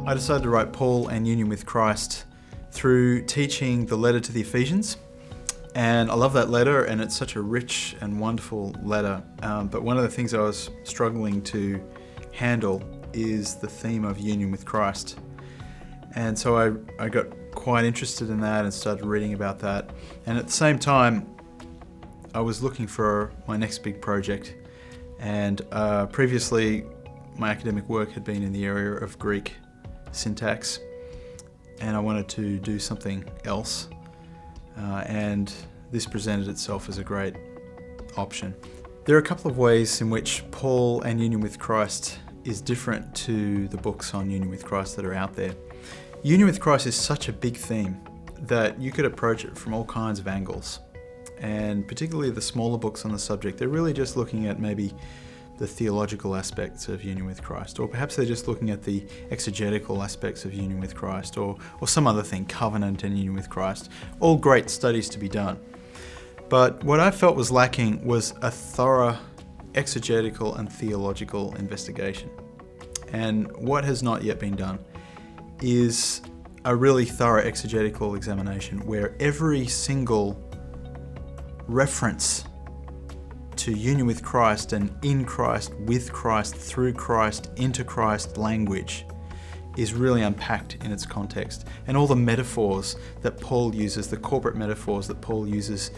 I decided to write Paul and Union with Christ through teaching the letter to the Ephesians. And I love that letter, and it's such a rich and wonderful letter. But one of the things I was struggling to handle is the theme of union with Christ. And so I got quite interested in that and started reading about that. And at the same time, I was looking for my next big project. And previously, my academic work had been in the area of Greek syntax, and I wanted to do something else. And this presented itself as a great option. There are a couple of ways in which Paul and Union with Christ is different to the books on Union with Christ that are out there. Union with Christ is such a big theme that you could approach it from all kinds of angles. And particularly the smaller books on the subject, they're really just looking at maybe the theological aspects of union with Christ, or perhaps they're just looking at the exegetical aspects of union with Christ, or some other thing, covenant and union with Christ. All great studies to be done. But what I felt was lacking was a thorough exegetical and theological investigation. And what has not yet been done is a really thorough exegetical examination where every single reference to union with Christ and in Christ, with Christ, through Christ, into Christ language is really unpacked in its context. And all the metaphors that Paul uses, the corporate metaphors that Paul uses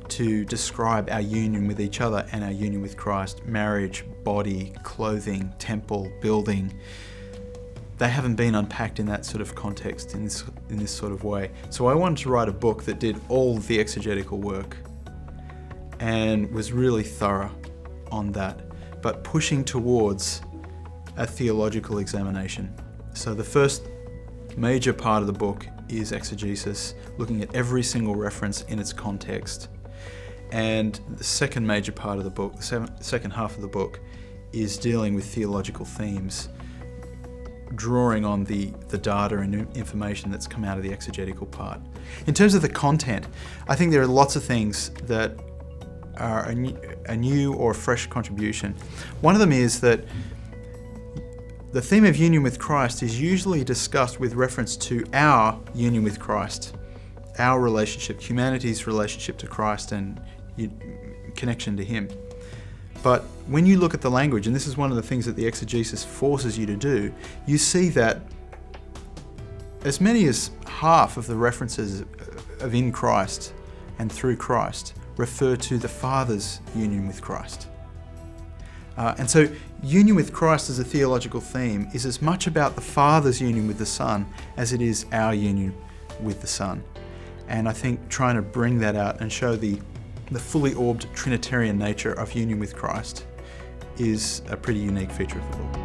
to describe our union with each other and our union with Christ, marriage, body, clothing, temple, building, they haven't been unpacked in that sort of context, in this sort of way. So I wanted to write a book that did all the exegetical work and was really thorough on that, but pushing towards a theological examination. So the first major part of the book is exegesis, looking at every single reference in its context. And the second major part of the book, the second half of the book, is dealing with theological themes, drawing on the data and information that's come out of the exegetical part. In terms of the content, I think there are lots of things that are a new or fresh contribution. One of them is that the theme of union with Christ is usually discussed with reference to our union with Christ, our relationship, humanity's relationship to Christ and connection to Him. But when you look at the language, and this is one of the things that the exegesis forces you to do, you see that as many as half of the references of in Christ and through Christ refer to the Father's union with Christ. And so union with Christ as a theological theme is as much about the Father's union with the Son as it is our union with the Son. And I think trying to bring that out and show the fully orbed Trinitarian nature of union with Christ is a pretty unique feature of the book.